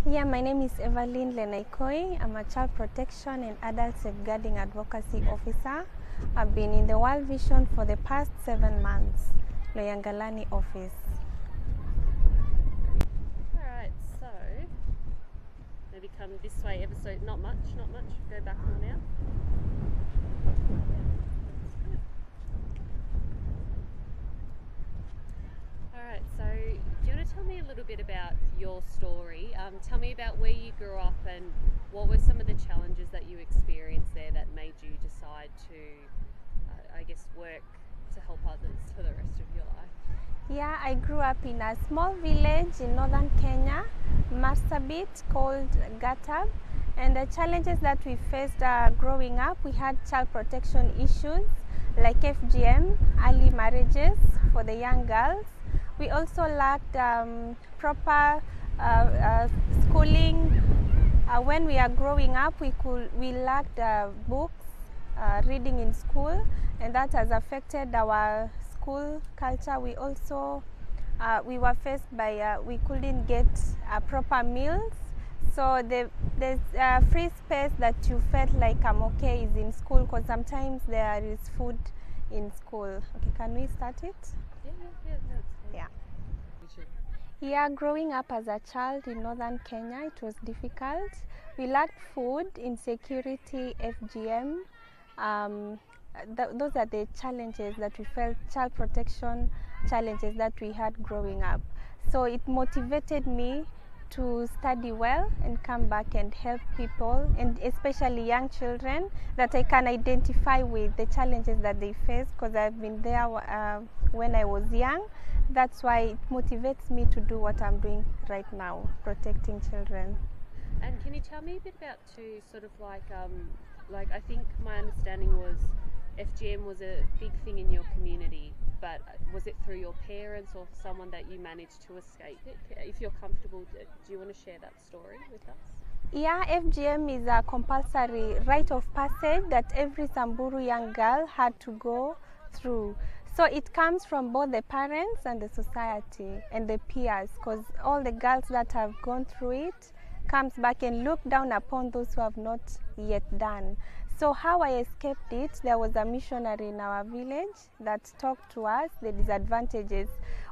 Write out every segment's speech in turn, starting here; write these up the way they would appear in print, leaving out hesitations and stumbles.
Yeah, my name is Everlin Lenaikoi. I'm a child protection and adult safeguarding advocacy officer. I've been in the World Vision for the past 7 months, Loyangalani office. Alright, so maybe come this way ever so, not much, go back more now. Alright, so do you want to tell me a little bit about your story? Tell me about where you grew up and what were some of the challenges that you experienced there that made you decide to, work to help others for the rest of your life? Yeah, I grew up in a small village in northern Kenya, Marsabit, called Gatab. And the challenges that we faced growing up, we had child protection issues like FGM, early marriages for the young girls. We also lacked proper schooling. When we are growing up, we lacked books, reading in school, and that has affected our school culture. We also we were faced by we couldn't get proper meals. So there's free space that you felt like I'm okay is in school, because sometimes there is food in school. Okay, can we start it? Yeah. Yeah, growing up as a child in northern Kenya, it was difficult. We lacked food, insecurity, FGM. Those are the challenges that we felt, child protection challenges that we had growing up. So it motivated me to study well and come back and help people, and especially young children, that I can identify with the challenges that they face, because I've been there when I was young. That's why it motivates me to do what I'm doing right now, protecting children. And can you tell me a bit about I think my understanding was FGM was a big thing in your community, but was it through your parents or someone that you managed to escape it? If you're comfortable, do you want to share that story with us? Yeah, FGM is a compulsory rite of passage that every Samburu young girl had to go through. So it comes from both the parents and the society and the peers, because all the girls that have gone through it comes back and look down upon those who have not yet done. So how I escaped it, there was a missionary in our village that talked to us the disadvantages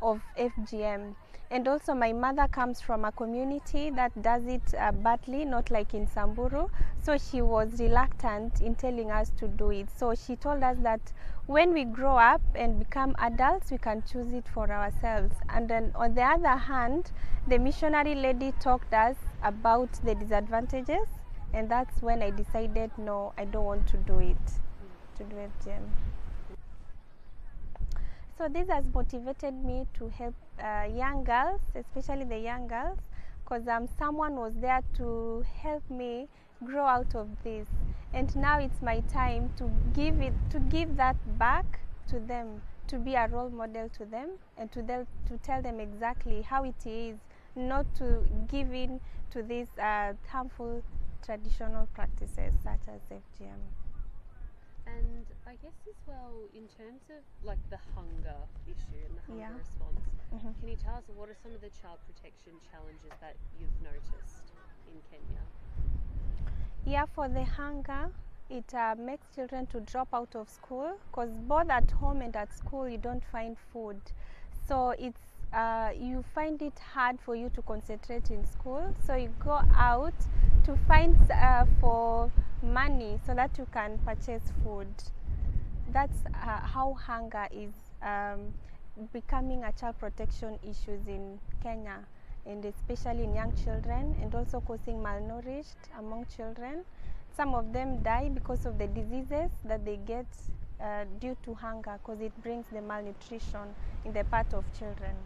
of FGM. And also my mother comes from a community that does it badly, not like in Samburu. So she was reluctant in telling us to do it. So she told us that when we grow up and become adults, we can choose it for ourselves. And then on the other hand, the missionary lady talked us about the disadvantages. And that's when I decided, no, I don't want to do it, to do FGM. So this has motivated me to help young girls, especially the young girls, because someone was there to help me grow out of this. And now it's my time to give that back to them, to be a role model to them, and to tell them exactly how it is not to give in to these harmful traditional practices such as FGM. And I guess as well, in terms of like the hunger issue and the hunger response, can you tell us what are some of the child protection challenges that you've noticed in Kenya? Yeah, for the hunger, it makes children to drop out of school, because both at home and at school you don't find food. So it's you find it hard for you to concentrate in school, so you go out to find for money so that you can purchase food. That's how hunger is becoming a child protection issues in Kenya, and especially in young children, and also causing malnourished among children. Some of them die because of the diseases that they get due to hunger, because it brings the malnutrition in the part of children.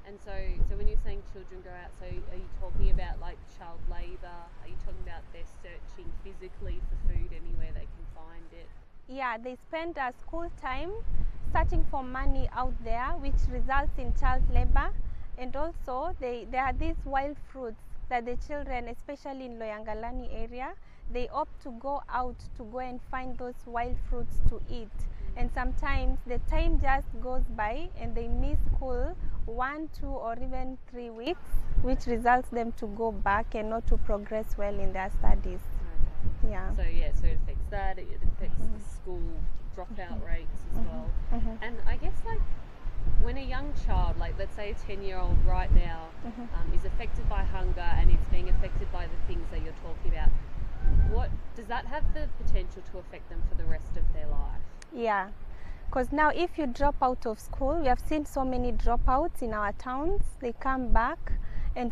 And so when you're saying children go out, so are you talking about like child labour? Are you talking about they're searching physically for food anywhere they can find it? Yeah, they spend school time searching for money out there, which results in child labour. And also there are these wild fruits that the children, especially in Loyangalani area, they opt to go out to go and find those wild fruits to eat. And sometimes the time just goes by and they miss school, 1, 2, or even 3 weeks, which results them to go back and not to progress well in their studies. Okay. Yeah. So so it affects that. It affects the school dropout rates as well. And I guess like when a young child, like let's say a 10-year-old right now, is affected by hunger and is being affected by the things that you're talking about, what does that have the potential to affect them for the rest of their life? Yeah, because now if you drop out of school, we have seen so many dropouts in our towns. They come back and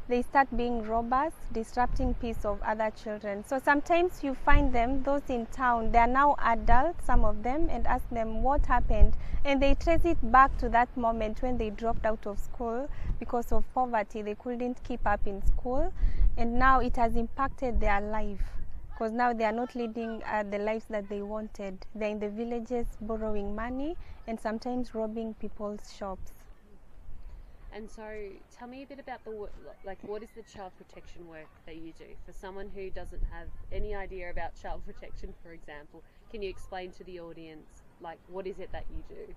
they start being robbers, disrupting peace of other children. So sometimes you find them, those in town, they are now adults, some of them, and ask them what happened. And they trace it back to that moment when they dropped out of school because of poverty. They couldn't keep up in school, and now it has impacted their life. Because now they are not leading the lives that they wanted. They're in the villages borrowing money and sometimes robbing people's shops. And so tell me a bit about what is the child protection work that you do? For someone who doesn't have any idea about child protection, for example, can you explain to the audience, like, what is it that you do?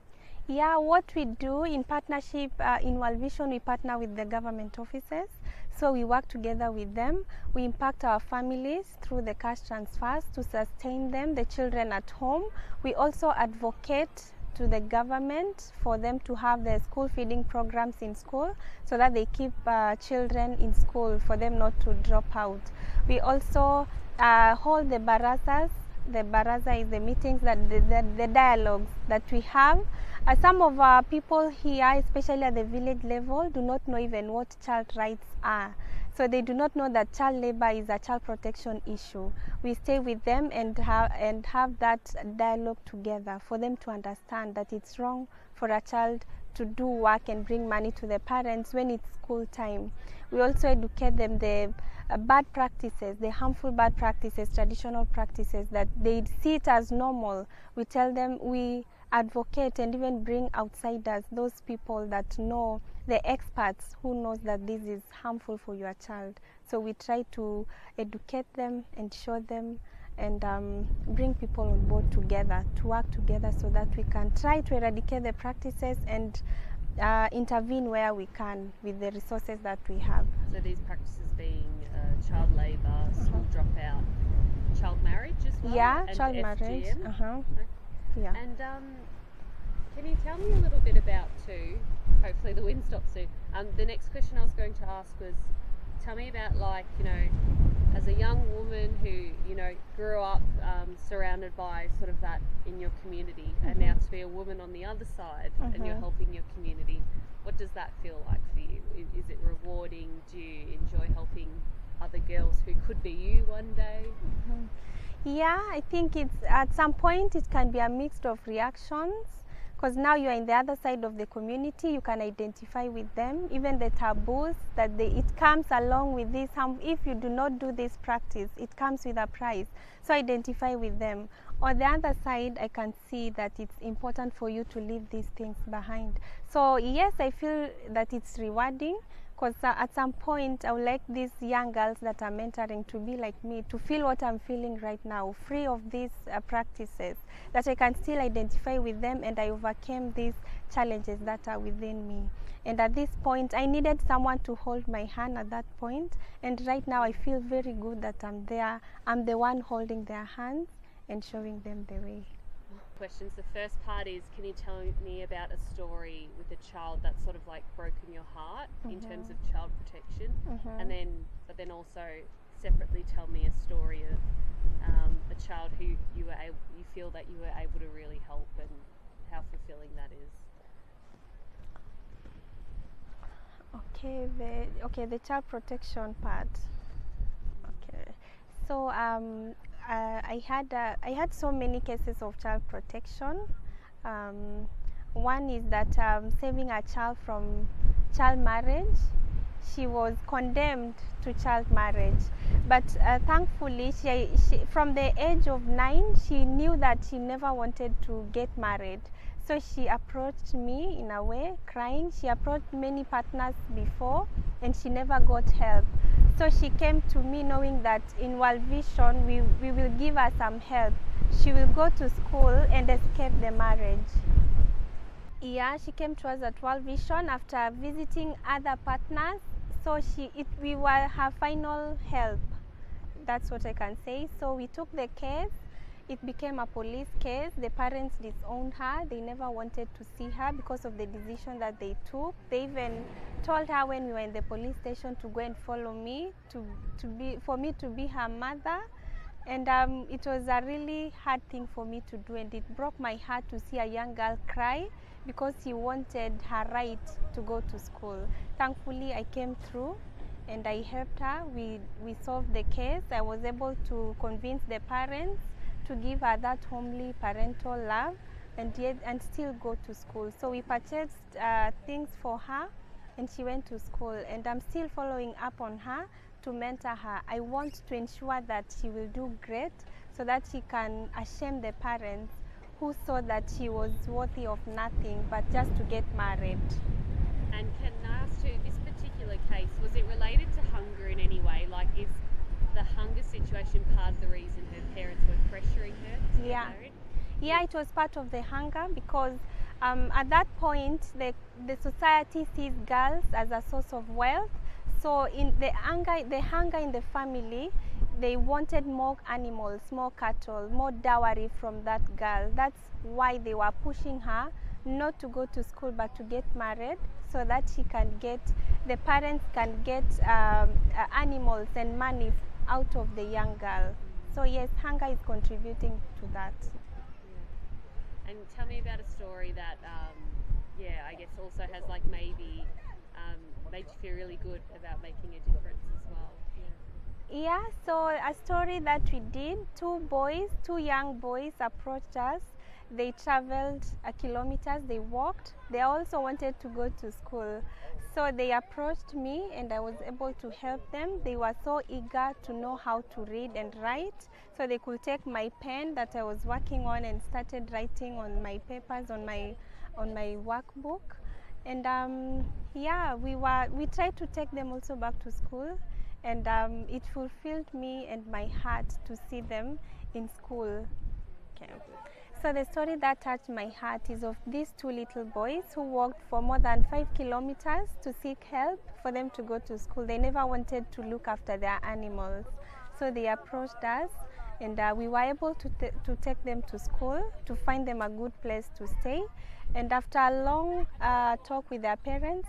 Yeah, what we do in partnership, in World Vision, we partner with the government offices. So we work together with them. We impact our families through the cash transfers to sustain them, the children at home. We also advocate to the government for them to have their school feeding programs in school so that they keep children in school for them not to drop out. We also hold the barazas. The baraza is the meetings, the dialogues that we have. Some of our people here, especially at the village level, do not know even what child rights are. So they do not know that child labor is a child protection issue. We stay with them and have that dialogue together for them to understand that it's wrong for a child to do work and bring money to the parents when it's school time. We also educate them the bad practices, the harmful bad practices, traditional practices that they see it as normal. We tell them, we advocate and even bring outsiders, those people that know, the experts who knows that this is harmful for your child. So we try to educate them and show them and bring people on board together to work together so that we can try to eradicate the practices and intervene where we can with the resources that we have. So these practices being child labour, school dropout, child marriage as well? Yeah, and child FGM? marriage. Okay. Yeah. And can you tell me a little bit about too, hopefully the wind stops soon, the next question I was going to ask was, tell me about, like, as a young woman who, grew up surrounded by sort of that in your community, and now to be a woman on the other side and you're helping your community, what does that feel like for you? Is it rewarding? Do you enjoy helping other girls who could be you one day? Yeah, I think it's at some point it can be a mix of reactions, because now you are in the other side of the community, you can identify with them, even the taboos that it comes along with this. If you do not do this practice, it comes with a price. So identify with them. On the other side, I can see that it's important for you to leave these things behind. So yes, I feel that it's rewarding, because at some point I would like these young girls that are mentoring to be like me, to feel what I'm feeling right now, free of these practices, that I can still identify with them and I overcame these challenges that are within me. And at this point, I needed someone to hold my hand at that point, and right now I feel very good that I'm there. I'm the one holding their hands and showing them the way. Questions. The first part is, can you tell me about a story with a child that's sort of like broken your heart in terms of child protection, and then also separately tell me a story of a child who you feel that you were able to really help and how fulfilling that is. Okay, the child protection part. Okay, so I had so many cases of child protection. One is that saving a child from child marriage. She was condemned to child marriage, but thankfully, she from the age of 9, she knew that she never wanted to get married. So she approached me in a way, crying. She approached many partners before, and she never got help. So she came to me knowing that in World Vision, we will give her some help. She will go to school and escape the marriage. Yeah, she came to us at World Vision after visiting other partners. So we were her final help. That's what I can say. So we took the case. It became a police case. The parents disowned her. They never wanted to see her because of the decision that they took. They even told her when we were in the police station to go and follow me for me to be her mother. And it was a really hard thing for me to do, and it broke my heart to see a young girl cry because she wanted her right to go to school. Thankfully, I came through and I helped her. We solved the case. I was able to convince the parents to give her that homely parental love and still go to school. So we purchased things for her and she went to school, and I'm still following up on her to mentor her. I want to ensure that she will do great so that she can shame the parents who saw that she was worthy of nothing but just to get married. And can I ask you, this particular case, was it related to hunger in any way? Like, is the hunger situation part of the reason her parents were pressuring her to get married? Yeah, it was part of the hunger because at that point the society sees girls as a source of wealth. So in the hunger in the family, they wanted more animals, more cattle, more dowry from that girl. That's why they were pushing her not to go to school but to get married so that the parents can get animals and money out of the young girl. So yes, hunger is contributing to that. Yeah. And tell me about a story that, I guess also has like maybe made you feel really good about making a difference as well. Yeah, so a story that we did, two young boys approached us. They traveled kilometers, they walked. They also wanted to go to school. So they approached me and I was able to help them. They were so eager to know how to read and write. So they could take my pen that I was working on and started writing on my papers, on my workbook. And we tried to take them also back to school. And it fulfilled me and my heart to see them in school. Okay. So the story that touched my heart is of these two little boys who walked for more than 5 kilometers to seek help for them to go to school. They never wanted to look after their animals. So they approached us and we were able to take them to school, to find them a good place to stay. And after a long talk with their parents,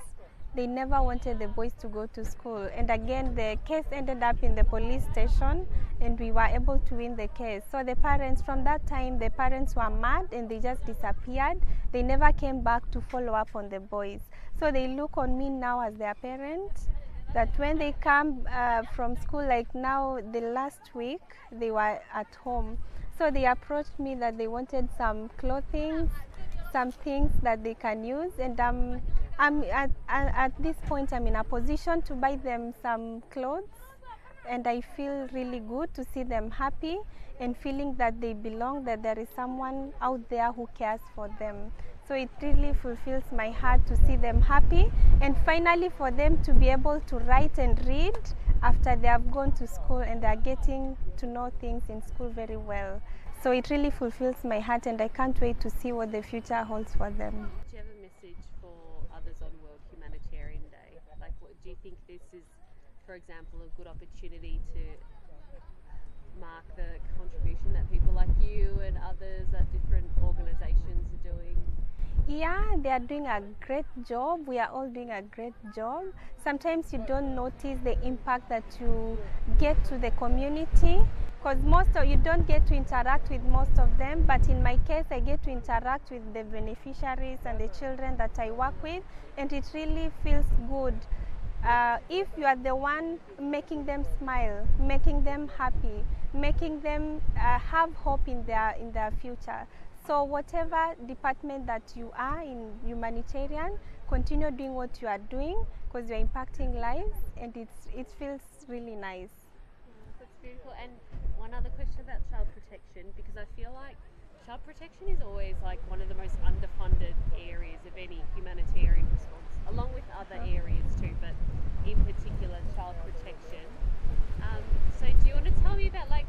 they never wanted the boys to go to school. And again, the case ended up in the police station and we were able to win the case. So the parents, from that time, the parents were mad and they just disappeared. They never came back to follow up on the boys. So they look on me now as their parents, that when they come from school, like now, the last week, they were at home. So they approached me that they wanted some clothing, some things that they can use, and I'm at this point I'm in a position to buy them some clothes, and I feel really good to see them happy and feeling that they belong, that there is someone out there who cares for them. So it really fulfills my heart to see them happy, and finally for them to be able to write and read after they have gone to school and are getting to know things in school very well. So it really fulfills my heart and I can't wait to see what the future holds for them. Do you have a message for others on World Humanitarian Day? Like, do you think this is, for example, a good opportunity to mark the contribution that people like you and others at different organisations are doing? Yeah, they are doing a great job. We are all doing a great job. Sometimes you don't notice the impact that you get to the community because you don't get to interact with most of them, but in my case I get to interact with the beneficiaries and the children that I work with, and it really feels good. If you are the one making them smile, making them happy, making them have hope in their future. So whatever department that you are in humanitarian, continue doing what you are doing because you're impacting lives, and it feels really nice. That's beautiful. And one other question about child protection, because I feel like child protection is always like one of the most underfunded areas of any humanitarian response, along with other areas too, but in particular child protection. So do you want to tell me about like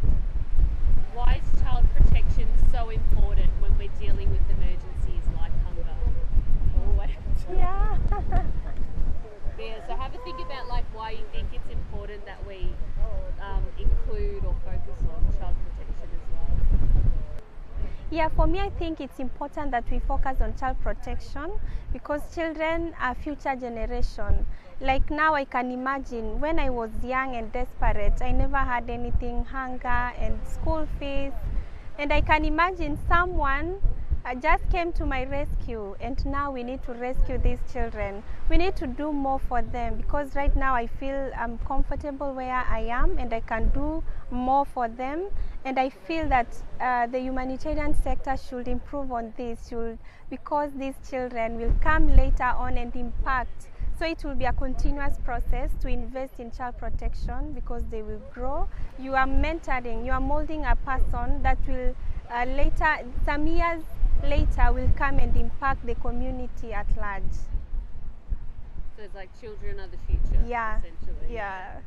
why is child protection so important when we're dealing with emergencies like hunger? Yeah. Yeah, so have a think about like why you think it's important that we include or focus on child protection as well. Yeah, for me, I think it's important that we focus on child protection because children are future generation. Like now, I can imagine when I was young and desperate, I never had anything, hunger and school fees. And I can imagine someone just came to my rescue, and now we need to rescue these children. We need to do more for them because right now I feel I'm comfortable where I am and I can do more for them. And I feel that the humanitarian sector should improve on this, because these children will come later on and impact. So it will be a continuous process to invest in child protection because they will grow. You are mentoring, you are molding a person that will later, some years later, will come and impact the community at large. So it's like children are the future, Yeah, essentially. yeah.